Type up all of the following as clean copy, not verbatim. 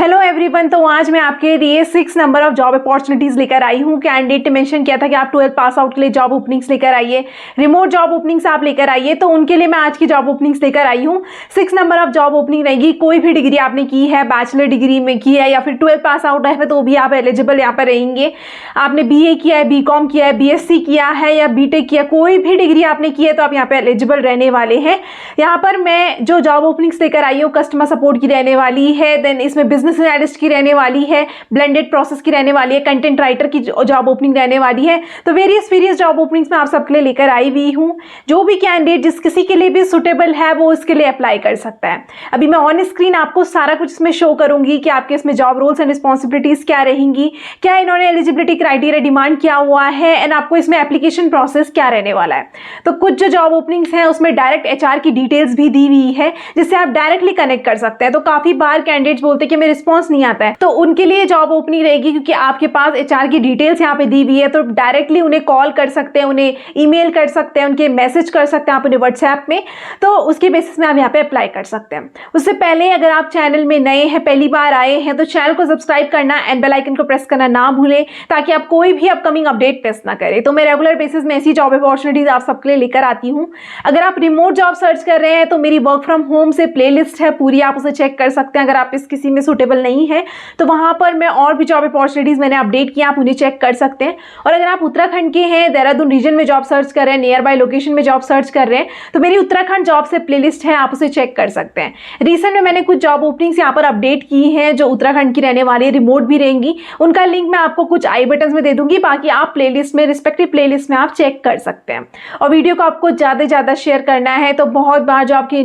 Hello everyone. तो आज मैं आपके लिए 6 नंबर ऑफ जॉब अपॉर्चुनिटीज लेकर आई हूँ। कैंडिडेट ने मेंशन किया था कि आप 12th पास आउट के लिए जॉब ओपनिंग्स लेकर आइए, रिमोट जॉब ओपनिंग्स आप लेकर आइए। तो उनके लिए मैं आज की जॉब ओपनिंग्स लेकर आई हूँ। 6 नंबर ऑफ जॉब ओपनिंग रहेगी। कोई भी डिग्री आपने की है, बैचलर डिग्री में की है या फिर 12th पास आउट है तो भी आप एलिजिबल यहाँ पर रहेंगे। आपने BA किया है, BCom किया है, BSc किया है या BTech किया, कोई भी डिग्री आपने की है तो आप यहाँ पे एलिजिबल रहने वाले हैं। यहाँ पर मैं जो जॉब ओपनिंग्स लेकर आई हूँ कस्टमर सपोर्ट की रहने वाली है, देन इसमें बिजनेस एनालिस्ट की रहने वाली है, ब्लेंडेड प्रोसेस की रहने वाली है, कंटेंट राइटर की जॉब ओपनिंग रहने वाली है। तो वेरियस जॉब ओपनिंग्स में आप सबके लिए लेकर आई हुई हूँ। जो भी कैंडिडेट जिस किसी के लिए भी सुटेबल है वो इसके लिए अप्लाई कर सकता है। अभी मैं ऑन स्क्रीन आपको सारा कुछ इसमें शो करूंगी कि आपके इसमें जॉब रोल्स एंड रिस्पॉन्सिबिलिटीज क्या रहेंगी, क्या इन्होंने एलिजिबिलिटी क्राइटेरिया डिमांड किया हुआ है एंड आपको इसमें एप्लीकेशन प्रोसेस क्या रहने वाला है। तो कुछ जो जॉब ओपनिंग्स हैं उसमें डायरेक्ट HR की डिटेल्स भी दी हुई है जिससे आप डायरेक्टली कनेक्ट कर सकते हैं। तो काफी बार कैंडिडेट्स बोलते हैं कि मेरे रिस्पॉन्स नहीं आता है, तो उनके लिए जॉब ओपनिंग रहेगी क्योंकि आपके पास HR की डिटेल्स यहाँ पे दी हुई है। तो डायरेक्टली उन्हें कॉल कर सकते हैं, उन्हें ईमेल कर सकते हैं, उनके मैसेज कर सकते हैं आप उन्हें व्हाट्सएप में। तो उसके बेसिस में आप यहाँ पे अप्लाई कर सकते हैं। उससे पहले अगर आप चैनल में नए हैं, पहली बार आए हैं, तो चैनल को सब्सक्राइब करना एंड बेल आइकन को प्रेस करना ना भूलें ताकि आप कोई भी अपकमिंग अपडेट मिस ना करें। तो मैं रेगुलर बेसिस में ऐसी जॉब अपॉर्चुनिटीज आप सबके लिए लेकर आती हूँ। अगर आप रिमोट जॉब सर्च कर रहे हैं तो मेरी वर्क फ्रॉम होम से प्लेलिस्ट है पूरी, आप उसे चेक कर सकते हैं। अगर आप इस किसी में सुटेबल नहीं है तो वहां पर मैं और भी जॉब अपॉर्चुनिटीज मैंने अपडेट किया, आप उन्हें चेक कर सकते हैं। और अगर आप उत्तराखंड के हैं, देहरादून रीजन में जॉब सर्च कर रहे हैं, नियर बाय लोकेशन में जॉब सर्च कर रहे हैं, तो मेरी उत्तराखंड जॉब से प्लेलिस्ट है, आप उसे चेक कर सकते हैं। रिसेंट में मैंने कुछ जॉब ओपनिंग्स यहाँ पर अपडेट की हैं जो उत्तराखंड की रहने वाली है, रिमोट भी रहेंगी। उनका लिंक मैं आपको कुछ आई बटन में दे दूंगी, बाकी आप प्लेलिस्ट में, रिस्पेक्टिव प्लेलिस्ट में आप चेक कर सकते हैं। और वीडियो को आपको ज्यादा से ज्यादा शेयर करना है। तो बहुत बार जो आपके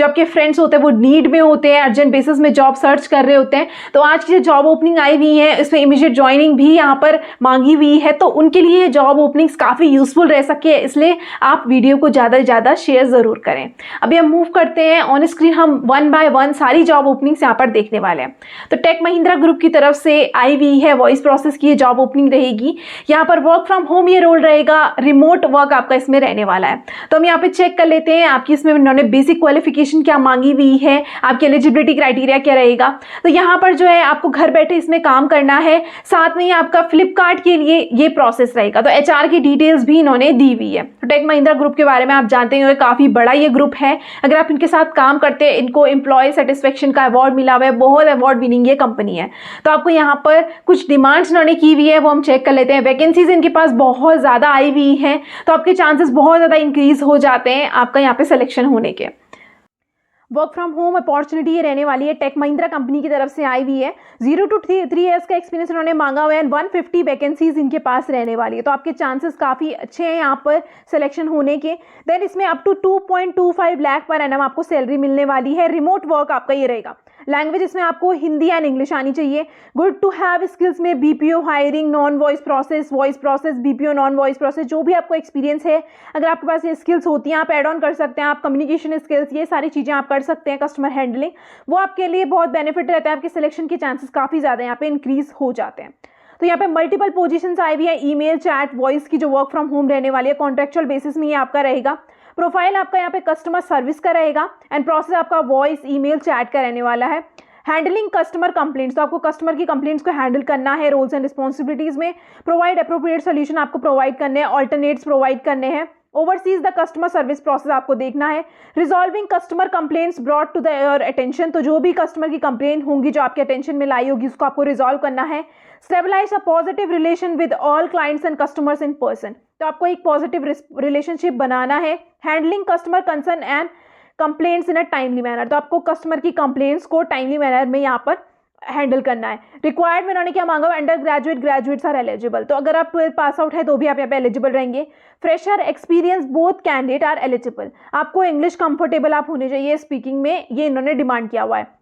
आपके फ्रेंड्स होते हैं वो नीड में होते हैं, अर्जेंट बेसिस में जॉब सर्च कर रहे होते हैं, तो आज की जॉब ओपनिंग आई हुई है इसमें इमीडिएट ज्वाइनिंग भी यहाँ पर मांगी हुई है, तो उनके लिए जॉब ओपनिंग्स काफी यूजफुल रह सके, इसलिए आप वीडियो को ज्यादा से ज्यादा शेयर जरूर करें। अभी हम मूव करते हैं ऑन स्क्रीन, हम 1 बाय 1 सारी जॉब ओपनिंग्स यहाँ पर देखने वाले हैं। तो टेक महिंद्रा ग्रुप की तरफ से आई हुई है, वॉइस प्रोसेस की जॉब ओपनिंग रहेगी। यहाँ पर वर्क फ्रॉम होम ये रोल रहेगा, रिमोट वर्क आपका इसमें रहने वाला है। तो हम यहाँ पे चेक कर लेते हैं आपकी इसमें उन्होंने बेसिक क्वालिफिकेशन क्या मांगी हुई है, आपकी एलिजिबिलिटी क्राइटेरिया क्या रहेगा। तो यहाँ पर जो है आपको घर बैठे इसमें काम करना है, साथ में ही आपका फ्लिपकार्ट के लिए ये प्रोसेस रहेगा। तो HR की डिटेल्स भी इन्होंने दी हुई है। तो टेक महिंद्रा ग्रुप के बारे में आप जानते हैं काफी बड़ा ये ग्रुप है। अगर आप इनके साथ काम करते हैं, इनको एम्प्लॉय सेटिस्फेक्शन का अवार्ड मिला हुआ है, बहुत अवार्ड विनिंग ये कंपनी है। तो आपको यहाँ पर कुछ डिमांड्स इन्होंने की हुई है वो हम चेक कर लेते हैं। वैकेंसीज इनके पास बहुत ज्यादा आई हुई है, तो आपके चांसेस बहुत ज्यादा इंक्रीज हो जाते हैं आपका यहाँ पे सिलेक्शन होने के। वर्क फ्रॉम होम अपॉर्चुनिटी ये रहने वाली है, टेक महिंद्रा कंपनी की तरफ से आई हुई है। 0 to 3 ईयर्स का एक्सपीरियंस उन्होंने मांगा हुआ है, 150 वैकेंसीज इनके पास रहने वाली है। तो आपके चांसेस काफ़ी अच्छे हैं यहाँ पर सिलेक्शन होने के। देन इसमें up to 2.25 lakh per annum आपको सैलरी मिलने वाली है। रिमोट वर्क आपका ये रहेगा। लैंग्वेज इसमें आपको हिंदी एंड इंग्लिश आनी चाहिए। गुड टू हैव स्किल्स में BPO hiring, non voice process, voice process, BPO non voice process, जो भी आपको एक्सपीरियंस है अगर आपके पास ये स्किल्स होती हैं आप ऐड ऑन कर सकते हैं। आप कम्युनिकेशन स्किल्स, ये सारी चीज़ें आप कर सकते हैं, कस्टमर हैंडलिंग, वो आपके लिए बहुत बेनिफिट रहता है। आपके सिलेक्शन के चांसेस काफ़ी ज़्यादा यहाँ पे इंक्रीज हो जाते हैं। तो यहाँ पे मल्टीपल पोजीशंस आई हुई है, ईमेल, चैट, वॉइस की जो वर्क फ्रॉम होम रहने वाली है, कॉन्ट्रेक्चुअल बेसिस में ये आपका रहेगा। प्रोफाइल आपका यहाँ पे कस्टमर सर्विस का रहेगा एंड प्रोसेस आपका वॉइस, ईमेल, चैट का रहने वाला है। हैंडलिंग कस्टमर कंप्लेंट्स, तो आपको कस्टमर की कंप्लेंट्स को हैंडल करना है रोल्स एंड रिस्पॉन्सिबिलिटीज में। प्रोवाइड अप्रोप्रिएट सोल्यूशन आपको प्रोवाइड करने हैं, ऑल्टरनेट्स प्रोवाइड करने हैं। Oversees the customer service process आपको देखना है। Resolving customer complaints brought to your attention, तो जो भी कस्टमर की कंप्लेन होंगी जो आपके अटेंशन में लाई होगी उसको आपको रिजॉल्व करना है। Stabilize a positive relation with all clients and customers in person, तो आपको एक पॉजिटिव रिलेशनशिप बनाना है। Handling customer concern and complaints in a timely manner, तो आपको कस्टमर की कंप्लेंट्स को टाइमली मैनर में यहाँ पर हैंडल करना है। रिक्वायर्ड में उन्होंने क्या मांगा, undergraduate, graduates are eligible, तो अगर आप 12th पास आउट है तो भी आप यहाँ पे एलिजिबल रहेंगे। Fresher, experience, both candidate are eligible, आपको इंग्लिश कंफर्टेबल आप होने चाहिए स्पीकिंग में, ये इन्होंने डिमांड किया हुआ है।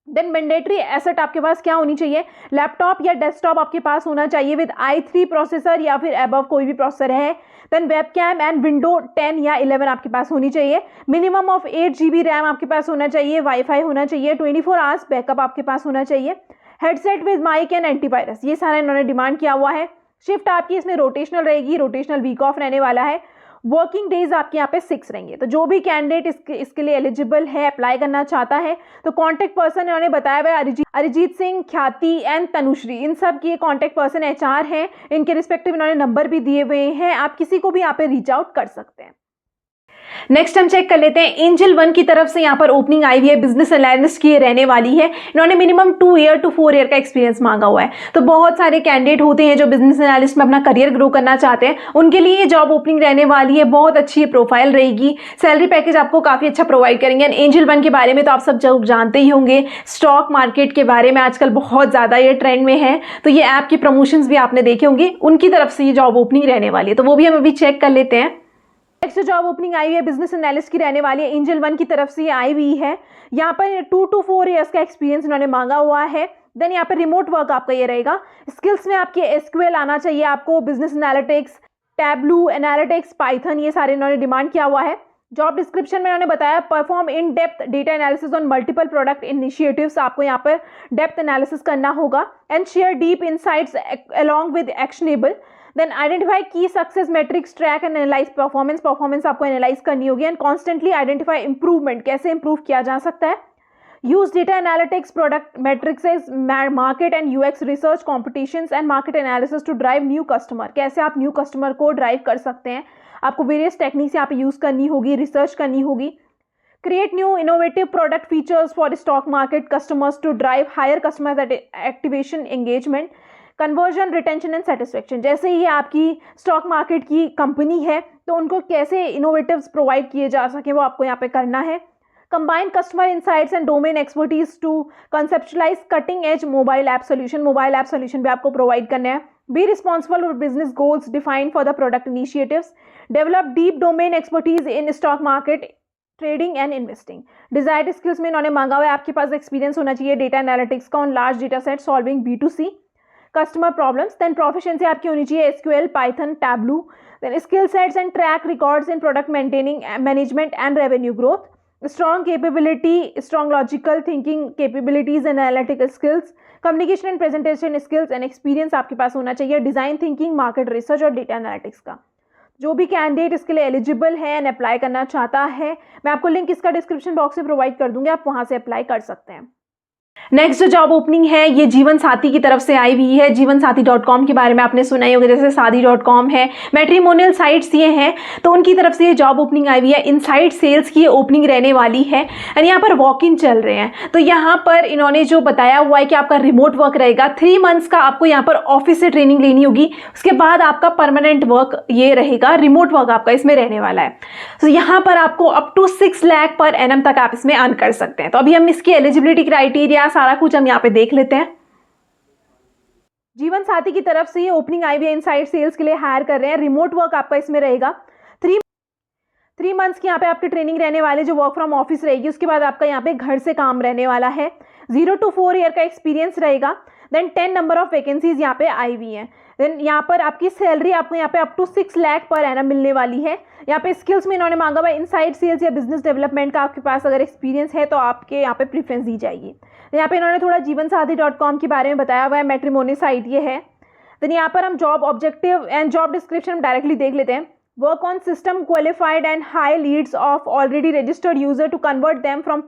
देन मैंडेटरी एसेट आपके पास क्या होनी चाहिए, लैपटॉप या डेस्कटॉप आपके पास होना चाहिए विद i3 प्रोसेसर या फिर अबव कोई भी प्रोसेसर है। देन वेबकैम एंड विंडो 10 या 11 आपके पास होनी चाहिए। मिनिमम ऑफ 8 GB रैम आपके पास होना चाहिए। वाईफाई होना चाहिए। 24 आवर्स बैकअप आपके पास होना चाहिए। Headset with mic and antivirus, ये सारा इन्होंने डिमांड किया हुआ है। शिफ्ट आपकी इसमें रोटेशनल रहेगी, रोटेशनल वीक ऑफ रहने वाला है। वर्किंग डेज आपके यहाँ पे 6 रहेंगे। तो जो भी कैंडिडेट इसके लिए एलिजिबल है, अप्लाई करना चाहता है, तो कॉन्टैक्ट पर्सन इन्होंने बताया हुआ है अरिजीत सिंह, ख्याति एंड तनुश्री, इन सब की कॉन्टैक्ट पर्सन HR हैं। इनके रिस्पेक्टिव इन्होंने नंबर भी दिए हुए हैं, आप किसी को भी यहाँ पे रीच आउट कर सकते हैं। नेक्स्ट हम चेक कर लेते हैं, एंजल 1 की तरफ से यहाँ पर ओपनिंग आई हुई है, बिजनेस एनालिस्ट की रहने वाली है। इन्होंने मिनिमम 2 ईयर to 4 ईयर का एक्सपीरियंस मांगा हुआ है। तो बहुत सारे कैंडिडेट होते हैं जो बिजनेस एनालिस्ट में अपना करियर ग्रो करना चाहते हैं, उनके लिए ये जॉब ओपनिंग रहने वाली है। बहुत अच्छी प्रोफाइल रहेगी, सैलरी पैकेज आपको काफी अच्छा प्रोवाइड करेंगे। एंड एंजल 1 के बारे में तो आप सब जरूर जानते ही होंगे, स्टॉक मार्केट के बारे में आजकल बहुत ज्यादा ये ट्रेंड में है, तो ये ऐप की प्रमोशंस भी आपने देखे होंगे, उनकी तरफ से ये जॉब ओपनिंग रहने वाली है। तो वो भी हम अभी चेक कर लेते हैं। नेक्स्ट जॉब ओपनिंग आई हुई है, बिजनेस एनालिस्ट की रहने वाली है, एंजल 1 की तरफ से ये आई हुई है। यहाँ पर 2 to 4 ईयर्स का एक्सपीरियंस इन्होंने मांगा हुआ है। देन यहाँ पर रिमोट वर्क आपका ये रहेगा। स्किल्स में आपके SQL आना चाहिए आपको, business analytics, tableau analytics, Python, ये सारे इन्होंने डिमांड किया हुआ है। जॉब डिस्क्रिप्शन में इन्होंने बताया perform in depth data analysis on multiple product initiatives, आपको यहाँ पर डेप्थ एनालिसिस करना होगा। And share deep insights along with actionable. Then identify key success metrics, track and analyse performance आपको एनालाइज करनी होगी। एंड कॉन्स्टेंटली आइडेंटिफाई इंप्रूवमेंट, कैसे improve किया जा सकता है। Use data analytics, product metrics, market and UX research, competitions and market analysis to drive new customer, कैसे आप न्यू कस्टमर को ड्राइव कर सकते हैं। आपको वेरियस टेक्निक्स यहाँ पे यूज करनी होगी, रिसर्च करनी होगी। Create new innovative product features for stock market customers to drive higher customer activation, engagement, conversion, retention and satisfaction. जैसे ही आपकी स्टॉक मार्केट की कंपनी है तो उनको कैसे इनोवेटिव्स प्रोवाइड किए जा सके, वो आपको यहाँ पे करना है। Combine customer insights and domain expertise to conceptualize cutting edge mobile app solution भी आपको प्रोवाइड करने हैं। Be responsible for business goals defined for the product initiatives. Develop deep domain expertise in stock market, trading and investing. Desired skills में इन्होंने मांगा हुआ है आपके पास एक्सपीरियंस होना चाहिए डेटा एनालिटिक्स का on large data set, solving B2C customer problems. Then proficiency आपकी होनी चाहिए SQL, Python, Tableau. Then skill sets and track records in product maintaining, management and revenue growth. Strong capability, strong logical thinking capabilities and analytical skills, communication and presentation skills and experience आपके पास होना चाहिए design thinking, market research और data analytics का। जो भी candidate इसके लिए एलिजिबल है एंड अप्लाई करना चाहता है, मैं आपको लिंक इसका डिस्क्रिप्शन बॉक्स में प्रोवाइड कर दूंगी, आप वहां से अप्लाई कर सकते हैं। नेक्स्ट जो जॉब ओपनिंग है ये जीवन साथी की तरफ से आई हुई है। जीवन साथी.com के बारे में आपने सुना ही होगा, जैसे शादी.com है, मैट्रिमोनियल साइट्स ये हैं, तो उनकी तरफ से ये जॉब ओपनिंग आई हुई है। इनसाइड सेल्स की ये ओपनिंग रहने वाली है एंड यहाँ पर वॉक इन चल रहे हैं। तो यहाँ पर इन्होंने जो बताया हुआ है कि आपका रिमोट वर्क रहेगा, 3 मंथ्स का आपको यहाँ पर ऑफिस से ट्रेनिंग लेनी होगी, उसके बाद आपका परमानेंट वर्क ये रहेगा, रिमोट वर्क आपका इसमें रहने वाला है। तो यहाँ पर आपको up to 6 lakh per annum तक आप इसमें अर्न कर सकते हैं। तो अभी हम इसकी एलिजिबिलिटी क्राइटेरिया सारा कुछ हम यहाँ पे देख लेते हैं। जीवन साथी की तरफ से ये ओपनिंग आई हुई है, इनसाइड सेल्स के लिए हायर कर रहे हैं। रिमोट वर्क आपका इसमें रहेगा। 3 मंथ्स की यहाँ पे आपकी ट्रेनिंग रहने वाले, जो वर्क फ्रॉम ऑफिस रहेगी, उसके बाद आपका यहाँ पे घर से काम रहने वाला है। 0 to 4 ईयर का एक्सपीरियंस रहेगा। देन 10 नंबर ऑफ वैकेंसीज यहाँ पे आई हुई हैं। देन यहाँ पर आपकी सैलरी आपको यहाँ पे up to 6 lakh per annum मिलने वाली है। यहाँ पे स्किल्स में इन्होंने मांगा हुआ इनसाइड सेल्स या बिजनेस डेवलपमेंट का आपके पास अगर एक्सपीरियंस है तो आपके यहाँ पे प्रीफरेंस दी जाएगी। यहाँ पे इन्होंने थोड़ा जीवन साथी.com के बारे में बताया हुआ है, मैट्रिमोनियल साइट ये है। देन यहाँ पर हम job objective and job description directly देख लेते हैं। Work on system qualified and high leads of already registered user to convert them from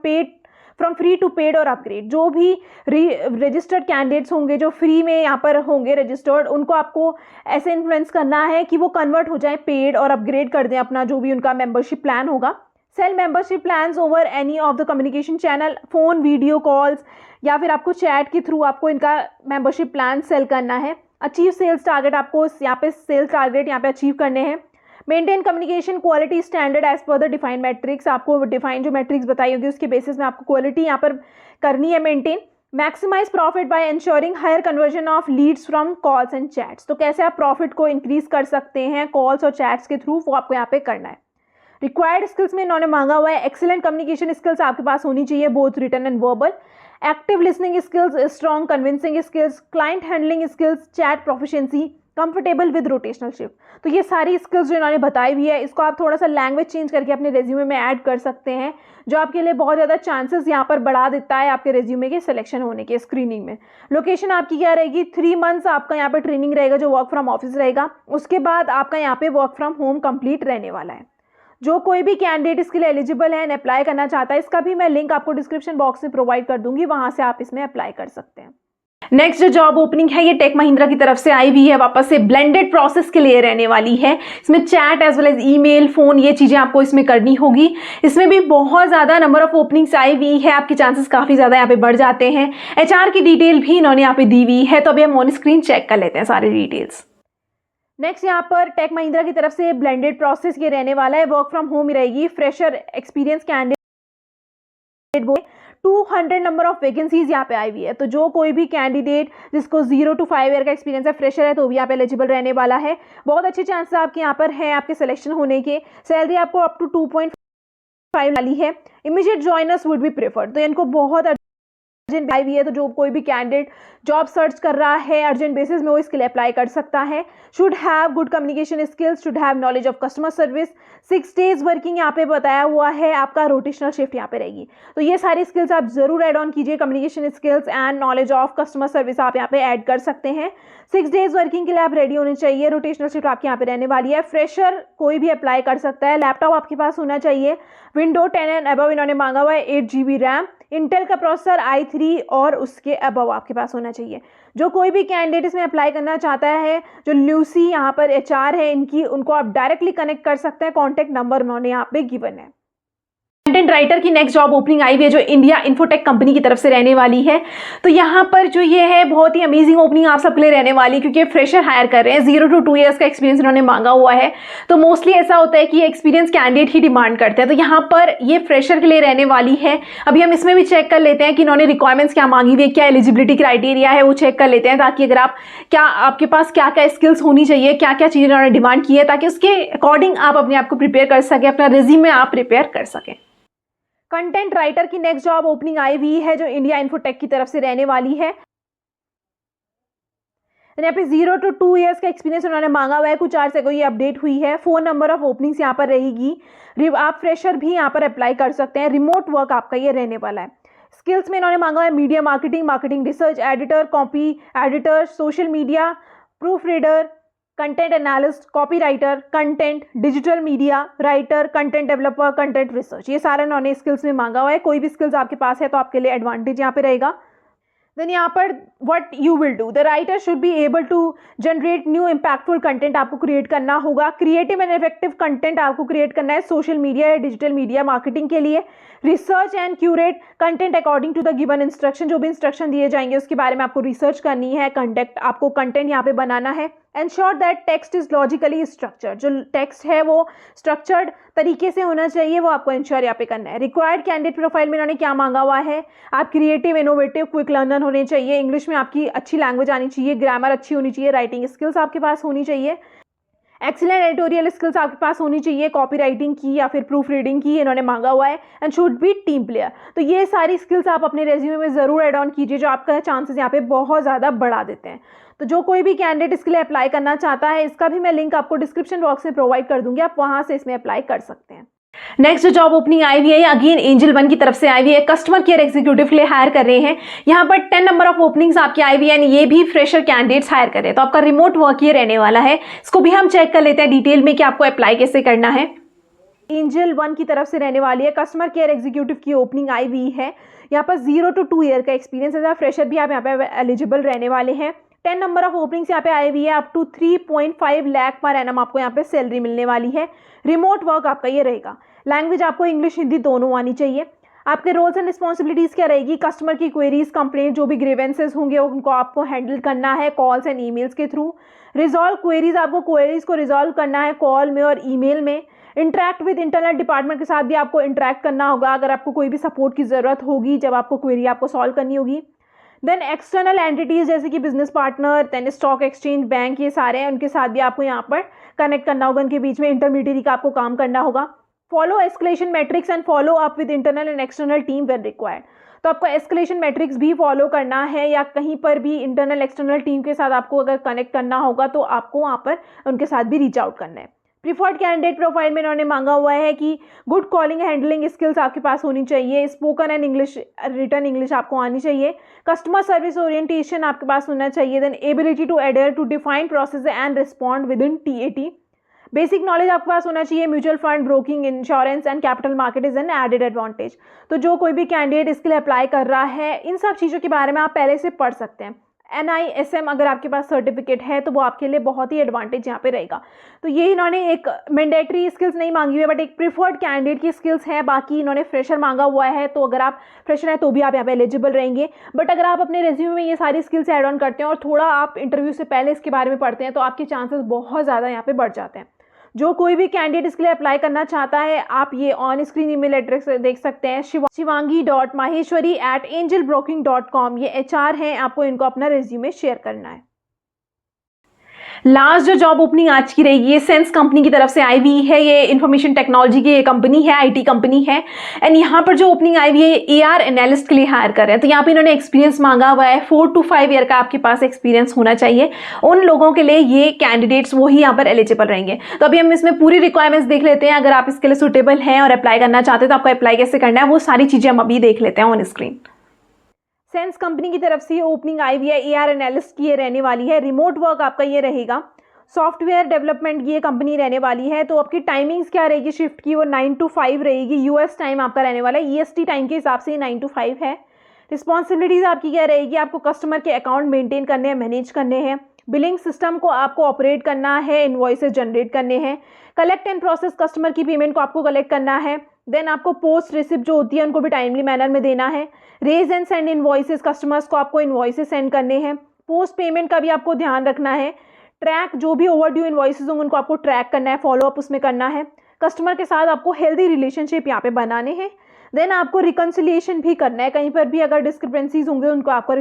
free to paid और अपग्रेड। जो भी रजिस्टर्ड कैंडिडेट्स होंगे जो फ्री में यहाँ पर होंगे रजिस्टर्ड, उनको आपको ऐसे इन्फ्लुएंस करना है कि वो कन्वर्ट हो जाए पेड और अपग्रेड कर दें अपना जो भी उनका मेंबरशिप प्लान होगा। Sell membership plans over any of the communication channel, phone, video calls या फिर आपको चैट के थ्रू आपको इनका मेंबरशिप प्लान सेल करना है। अचीव सेल्स टारगेट, आपको यहाँ पे सेल्स टारगेट यहाँ पे अचीव करने हैं। Maintain communication quality standard as per the defined metrics, आपको डिफाइंड जो मैट्रिक्स बताई होगी उसके बेसिस में आपको क्वालिटी यहाँ पर करनी है maintain. Maximize profit by ensuring higher conversion of leads from calls and chats, तो कैसे आप प्रॉफिट को इंक्रीज कर सकते हैं कॉल्स और चैट्स के थ्रू, वो आपको यहाँ पे करना है। रिक्वायर्ड स्किल्स में इन्होंने मांगा हुआ है एक्सीलेंट कम्युनिकेशन स्किल्स आपके पास होनी चाहिए, both written and verbal. Active listening skills, strong convincing skills, client handling skills, chat proficiency, comfortable with rotational shift. तो ये सारी स्किल्स जो इन्होंने बताई हुई है, इसको आप थोड़ा सा लैंग्वेज चेंज करके अपने रेज्यूमे में ऐड कर सकते हैं, जो आपके लिए बहुत ज़्यादा चांसेस यहाँ पर बढ़ा देता है आपके रेज्यूमे के सिलेक्शन होने के स्क्रीनिंग में। लोकेशन आपकी क्या रहेगी, 3 मंथ्स आपका यहाँ पर ट्रेनिंग रहेगा जो वर्क फ्रॉम ऑफिस रहेगा, उसके बाद आपका यहाँ पे वर्क फ्रॉम होम कंप्लीट रहने वाला है। जो कोई भी कैंडिडेट इसके लिए एलिजिबल है एंड अप्लाई करना चाहता है, इसका भी मैं लिंक आपको डिस्क्रिप्शन बॉक्स में प्रोवाइड कर दूंगी, वहां से आप इसमें अप्लाई कर सकते हैं। नेक्स्ट जो जॉब ओपनिंग है ये टेक महिंद्रा की तरफ से आई हुई है, वापस से ब्लेंडेड प्रोसेस के लिए रहने वाली है। इसमें chat as well as email, phone, ये चीजें आपको इसमें करनी होगी। इसमें भी बहुत ज्यादा नंबर ऑफ ओपनिंग्स आई हुई है, आपके चांसेस काफी ज्यादा यहाँ पे बढ़ जाते हैं। HR की डिटेल भी इन्होंने यहाँ पे दी हुई है, तो अभी हम ऑन स्क्रीन चेक कर लेते हैं सारी डिटेल्स। नेक्स्ट यहाँ पर टेक महिंद्रा की तरफ से ब्लेंडेड प्रोसेस ये रहने वाला है, वर्क फ्रॉम होम रहेगी। Fresher experience candidate 200 number of vacancies यहाँ पे आई हुई है, तो जो कोई भी कैंडिडेट जिसको 0 to 5 ईयर का एक्सपीरियंस है, फ्रेशर है, तो भी यहाँ पे एलिजिबल रहने वाला है। बहुत अच्छे चांसेस आपके यहाँ पर हैं आपके सिलेक्शन होने के। सैलरी आपको अप टू 2.5 वाली है। Immediate joiners would be preferred, तो इनको बहुत अर्जेंट आई हुई है, तो जो कोई भी कैंडिडेट जॉब सर्च कर रहा है अर्जेंट बेसिस में, वो इसके लिए अप्लाई कर सकता है। Should have good communication skills, should have knowledge of customer service. 6 days working यहाँ पे बताया हुआ है, आपका रोटेशनल शिफ्ट यहाँ पे रहेगी। तो ये सारी स्किल्स आप जरूर ऐड ऑन कीजिए, communication skills and knowledge of customer service आप यहाँ पे ऐड कर सकते हैं। 6 days वर्किंग के लिए आप रेडी होने चाहिए। रोटेशनल शिफ्ट आपके यहाँ पे रहने वाली है। फ्रेशर कोई भी अप्लाई कर सकता है। लैपटॉप आपके पास होना चाहिए। विंडो 10 एंड अबव इन्होंने मांगा हुआ है। 8 GB रैम, इंटेल का प्रोसेसर i3 और उसके अबव आपके पास होना चाहिए। जो कोई भी कैंडिडेट इसमें अप्लाई करना चाहता है, जो ल्यूसी यहाँ पर HR है इनकी, उनको आप डायरेक्टली कनेक्ट कर सकते हैं। कॉन्टैक्ट नंबर उन्होंने यहाँ पे गिवन है। कंटेंट राइटर की नेक्स्ट जॉब ओपनिंग आई हुई है, जो इंडिया इन्फोटेक कंपनी की तरफ से रहने वाली है। तो यहाँ पर जो ये है बहुत ही अमेजिंग ओपनिंग आप सबके लिए रहने वाली है, क्योंकि फ्रेशर हायर कर रहे हैं। 0 to 2 ईयर्स का एक्सपीरियंस इन्होंने मांगा हुआ है। तो मोस्टली ऐसा होता है कि एक्सपीरियंस कैंडिडेट ही डिमांड करते हैं, तो यहाँ पर ये फ्रेशर के लिए रहने वाली है। अभी हम इसमें भी चेक कर लेते हैं कि इन्होंने रिक्वायरमेंट्स क्या मांगी हुई है, क्या एलिजिबिलिटी क्राइटेरिया है, वो चेक कर लेते हैं, ताकि अगर आप आपके पास क्या क्या स्किल्स होनी चाहिए, क्या क्या चीज़ें इन्होंने डिमांड की है, ताकि उसके अकॉर्डिंग आप अपने आप को प्रिपेयर कर सकें, अपना रिज्यूमे आप प्रिपेयर कर सकें। कंटेंट राइटर की नेक्स्ट जॉब ओपनिंग आई हुई है, जो इंडिया इन्फोटेक की तरफ से रहने वाली है। यहाँ पे 0 to 2 ईयर्स का एक्सपीरियंस उन्होंने मांगा हुआ है। कुछ आर से कोई अपडेट हुई है। 4 नंबर ऑफ ओपनिंग्स यहाँ पर रहेगी। आप फ्रेशर भी यहाँ पर अप्लाई कर सकते हैं। रिमोट वर्क आपका ये रहने वाला है। स्किल्स में इन्होंने मांगा है media marketing, marketing research, editor, copy editor, social media, proof reader, content analyst, copy writer, content, digital media writer, content developer, content research, ये सारे इन्होंने स्किल्स में मांगा हुआ है। कोई भी स्किल्स आपके पास है तो आपके लिए एडवांटेज यहाँ पे रहेगा। देन यहाँ पर what you will do, the writer should be able to generate new impactful content आपको क्रिएट करना होगा। क्रिएटिव एंड इफेक्टिव कंटेंट आपको क्रिएट करना है सोशल मीडिया या डिजिटल मीडिया मार्केटिंग के लिए। Research and curate content according to the given instruction, जो भी इंस्ट्रक्शन दिए जाएंगे उसके बारे में आपको रिसर्च करनी है। आपको कंटेंट यहाँ पे बनाना है। Ensure that text is logically structured, जो टेक्स्ट है वो स्ट्रक्चर्ड तरीके से होना चाहिए, वो आपको इंश्योर यहाँ पे करना है। रिक्वायर्ड कैंडिडेट प्रोफाइल में इन्होंने क्या मांगा हुआ है, आप क्रिएटिव, इनोवेटिव, क्विक लर्नर होने चाहिए। इंग्लिश में आपकी अच्छी लैंग्वेज आनी चाहिए, ग्रामर अच्छी होनी चाहिए, राइटिंग स्किल्स आपके पास होनी चाहिए, एक्सीलेंट एडिटोरियल स्किल्स आपके पास होनी चाहिए, कॉपी राइटिंग की या फिर प्रूफ रीडिंग की इन्होंने मांगा हुआ है। And should be team player. तो ये सारी स्किल्स आप अपने रेज्यूमे में ज़रूर ऐड ऑन कीजिए, जो आपका चांसेस यहाँ पे बहुत ज़्यादा बढ़ा देते हैं। तो जो कोई भी कैंडिडेट इसके लिए अप्लाई करना चाहता है, इसका भी मैं लिंक आपको डिस्क्रिप्शन बॉक्स में प्रोवाइड कर दूंगी, आप वहाँ से इसमें अप्लाई कर सकते हैं। नेक्स्ट जो जॉब ओपनिंग आई हुई है, अगेन एंजल वन की तरफ से आई हुई है। कस्टमर केयर एग्जीक्यूटिव के लिए हायर कर रहे हैं। यहाँ पर 10 नंबर ऑफ ओपनिंग्स आपकी आई हुई है, ये भी फ्रेशर कैंडिडेट्स हायर कर रहे हैं। तो आपका रिमोट वर्क ये रहने वाला है। इसको भी हम चेक कर लेते हैं डिटेल में कि आपको अप्लाई कैसे करना है। एंजल वन की तरफ से रहने वाली है, कस्टमर केयर एग्जीक्यूटिव की ओपनिंग आई हुई है। यहाँ पर 0 to 2 ईयर का एक्सपीरियंस है। फ्रेशर भी आप यहाँ पे एलिजिबल रहने वाले हैं। 10 नंबर ऑफ ओपनिंग्स यहाँ पे आई हुई है। Up to 3.5 lakh per annum आपको यहाँ पे सैलरी मिलने वाली है। रिमोट वर्क आपका ये रहेगा। लैंग्वेज आपको इंग्लिश हिंदी दोनों आनी चाहिए। आपके रोल्स एंड रिस्पॉन्सिबिलिटीज़ क्या रहेगी, कस्टमर की क्वेरीज, कंप्लेंट, जो भी ग्रीवेंसेस होंगे उनको आपको हैंडल करना है कॉल्स एंड ईमेल्स के थ्रू। रिजॉल्व क्वेरीज, आपको क्वेरीज को रिजॉल्व करना है कॉल में और ईमेल में। इंटरैक्ट विद इंटरनल डिपार्टमेंट के साथ भी आपको इंटरैक्ट करना होगा, अगर आपको कोई भी सपोर्ट की ज़रूरत होगी जब आपको क्वेरी आपको सॉल्व करनी होगी। देन एक्सटर्नल एंटिटीज़ जैसे कि business partner, then stock exchange, bank, ये सारे हैं, उनके साथ भी आपको यहाँ पर कनेक्ट करना होगा। उनके बीच में इंटरमीडिएट का आपको काम करना होगा। Follow escalation matrix and follow up with internal and external team when required. तो आपको एस्केलेशन मैट्रिक्स भी फॉलो करना है, या कहीं पर भी इंटरनल एक्सटर्नल टीम के साथ आपको अगर कनेक्ट करना होगा तो आपको वहाँ पर उनके साथ भी रीच आउट करना है। प्रीफर्ड कैंडिडेट प्रोफाइल में इन्होंने मांगा हुआ है कि गुड कॉलिंग हैंडलिंग स्किल्स आपके पास होनी चाहिए, spoken and English written English आपको आनी चाहिए, कस्टमर सर्विस ओरिएंटेशन आपके पास होना चाहिए, then ability to adhere to define process and respond within TAT, basic knowledge आपके पास होना चाहिए, mutual fund, broking, insurance and capital market is an added advantage. तो जो कोई भी कैंडिडेट इसके लिए अप्लाई कर रहा है, इन सब चीज़ों के बारे में आप पहले से पढ़ सकते हैं। NISM अगर आपके पास सर्टिफिकेट है तो वो आपके लिए बहुत ही एडवांटेज यहाँ पे रहेगा। तो ये इन्होंने एक मैंडेटरी स्किल्स नहीं मांगी हुई है, बट एक प्रीफर्ड कैंडिडेट की स्किल्स है। बाकी इन्होंने फ्रेशर मांगा हुआ है, तो अगर आप फ्रेशर हैं तो भी आप यहाँ पे एलिजिबल रहेंगे। बट अगर आप अपने रेज्यूमे में ये सारी स्किल्स ऐड ऑन करते हैं और थोड़ा आप इंटरव्यू से पहले इसके बारे में पढ़ते हैं तो आपके चांसेस बहुत ज़्यादा यहाँ पे बढ़ जाते हैं। जो कोई भी कैंडिडेट इसके लिए अप्लाई करना चाहता है, आप ये ऑन स्क्रीन ईमेल एड्रेस देख सकते हैं, shivangi.maheshwari@angelbroking.com। ये HR हैं, आपको इनको अपना रेज्यूमे शेयर करना है। लास्ट जो जॉब ओपनिंग आज की रहेगी, ये सेंस कंपनी की तरफ से आई हुई है। ये इंफॉर्मेशन टेक्नोलॉजी की कंपनी है, IT कंपनी है। एंड यहाँ पर जो ओपनिंग आई हुई है, AR एनालिस्ट के लिए हायर कर रहे हैं। तो यहाँ पे इन्होंने एक्सपीरियंस मांगा हुआ है, 4 to 5 ईयर का आपके पास एक्सपीरियंस होना चाहिए। उन लोगों के लिए ये कैंडिडेट्स वो ही यहाँ पर एलिजिबल रहेंगे। तो अभी हम इसमें पूरी रिक्वायरमेंट्स देख लेते हैं। अगर आप इसके लिए सुटेबल हैं और अप्लाई करना चाहते हैं तो आपको अप्लाई कैसे करना है, वो सारी चीज़ें हम अभी देख लेते हैं ऑन स्क्रीन। सेंस कंपनी की तरफ से ओपनिंग आई हुई है, AR एनालिस्ट की ये रहने वाली है। रिमोट वर्क आपका ये रहेगा। सॉफ्टवेयर डेवलपमेंट की ये कंपनी रहने वाली है। तो आपकी टाइमिंग्स क्या रहेगी शिफ्ट की, वो 9 to 5 रहेगी। US टाइम आपका रहने वाला है, EST टाइम के हिसाब से 9 to 5 है। रिस्पॉन्सिबिलिटीज़ आपकी क्या रहेगी, आपको कस्टमर के अकाउंट मेंटेन करने हैं, मैनेज करने हैं, बिलिंग सिस्टम को आपको ऑपरेट करना है, इनवॉइसेस जनरेट करने हैं, कलेक्ट एंड प्रोसेस कस्टमर की पेमेंट को आपको कलेक्ट करना है। देन आपको पोस्ट रिसिप्ट जो होती है उनको भी टाइमली मैनर में देना है। Raise and send invoices, customers को आपको इनवॉइसेस सेंड करने हैं। पोस्ट पेमेंट का भी आपको ध्यान रखना है। ट्रैक जो भी ओवरड्यू इनवॉइसेस होंगे उनको आपको ट्रैक करना है, फॉलोअप उसमें करना है। कस्टमर के साथ आपको हेल्दी रिलेशनशिप यहाँ पे बनाने हैं। देन आपको रिकन्सिलिएशन भी करना है, कहीं पर भी अगर डिस्क्रिपेंसीज होंगे उनको आपको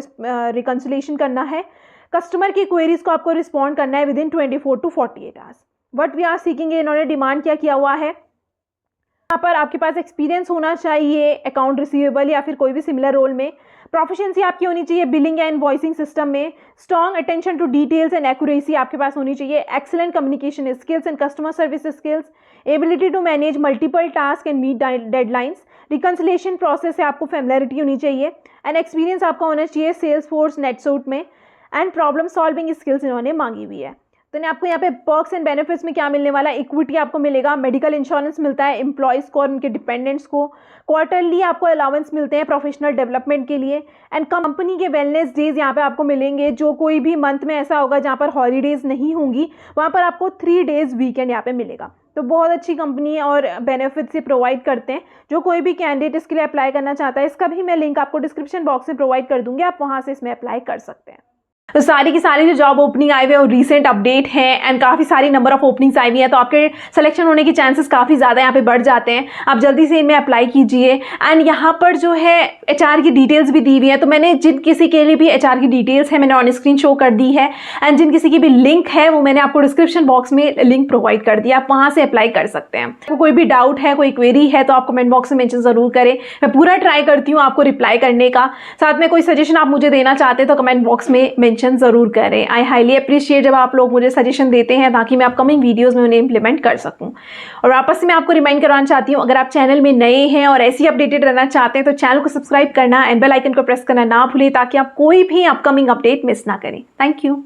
रिकन्सिलिएशन करना है। कस्टमर की क्वेरीज को आपको रिस्पॉन्ड करना है within 24 to 48 hours. What we are seeking, इन्होंने डिमांड क्या किया हुआ है, यहाँ पर आपके पास एक्सपीरियंस होना चाहिए अकाउंट रिसीवेबल या फिर कोई भी सिमिलर रोल में। प्रोफिशिएंसी आपकी होनी चाहिए बिलिंग एंड इनवॉइसिंग सिस्टम में। Strong attention to details and accuracy आपके पास होनी चाहिए। Excellent communication skills and customer service skills. Ability to manage multiple task and meet deadlines. Reconciliation process से आपको फेमिलियरिटी होनी चाहिए। एंड एक्सपीरियंस आपका होना चाहिए सेल्सफोर्स, नेटसूट में। एंड प्रॉब्लम सॉल्विंग स्किल्स इन्होंने मांगी हुई है। तो आपको यहाँ पे पर्क्स एंड बेनिफिट्स में क्या मिलने वाला है, इक्विटी आपको मिलेगा, मेडिकल इंश्योरेंस मिलता है एम्प्लॉयज़ को और उनके डिपेंडेंट्स को, क्वार्टरली आपको अलाउंस मिलते हैं प्रोफेशनल डेवलपमेंट के लिए। एंड कंपनी के वेलनेस डेज यहाँ पे आपको मिलेंगे। जो कोई भी मंथ में ऐसा होगा जहाँ पर हॉलीडेज नहीं होंगी, वहाँ पर आपको 3 days वीकेंड यहाँ पे मिलेगा। तो बहुत अच्छी कंपनी है और बेनिफिट से प्रोवाइड करते हैं। जो कोई भी कैंडिडेट इसके लिए अप्लाई करना चाहता है, इसका भी मैं लिंक आपको डिस्क्रिप्शन बॉक्स में प्रोवाइड कर दूंगी, आप वहाँ से इसमें अप्लाई कर सकते हैं। तो सारी की सारी जो जॉब ओपनिंग आई हुई है और रीसेंट अपडेट है एंड काफ़ी सारी नंबर ऑफ ओपनिंग्स आई हुई है, तो आपके सिलेक्शन होने के चांसेस काफ़ी ज़्यादा यहाँ पे बढ़ जाते हैं। आप जल्दी से इनमें अप्लाई कीजिए। एंड यहाँ पर जो है HR की डिटेल्स भी दी हुई है, तो मैंने जिन किसी के लिए भी HR की डिटेल्स है मैंने ऑन स्क्रीन शो कर दी है। एंड जिन किसी की भी लिंक है वो मैंने आपको डिस्क्रिप्शन बॉक्स में लिंक प्रोवाइड कर दिया, आप वहाँ से अप्लाई कर सकते हैं। आपको कोई भी डाउट है, कोई क्वेरी है तो आप कमेंट बॉक्स में मेंशन ज़रूर करें। मैं पूरा ट्राई करती हूँ आपको रिप्लाई करने का। साथ में कोई सजेशन आप मुझे देना चाहते हैं तो कमेंट बॉक्स में मेंशन ज़रूर करें। आई हाईली अप्रिशिएट जब आप लोग मुझे सजेशन देते हैं ताकि मैं अपकमिंग वीडियोस में उन्हें इंप्लीमेंट कर सकूं। और वापस से मैं आपको रिमाइंड करवाना चाहती हूं, अगर आप चैनल में नए हैं और ऐसी अपडेटेड रहना चाहते हैं तो चैनल को सब्सक्राइब करना एंड बेल आइकन को प्रेस करना ना भूलें ताकि आप कोई भी अपकमिंग अपडेट मिस ना करें। Thank you.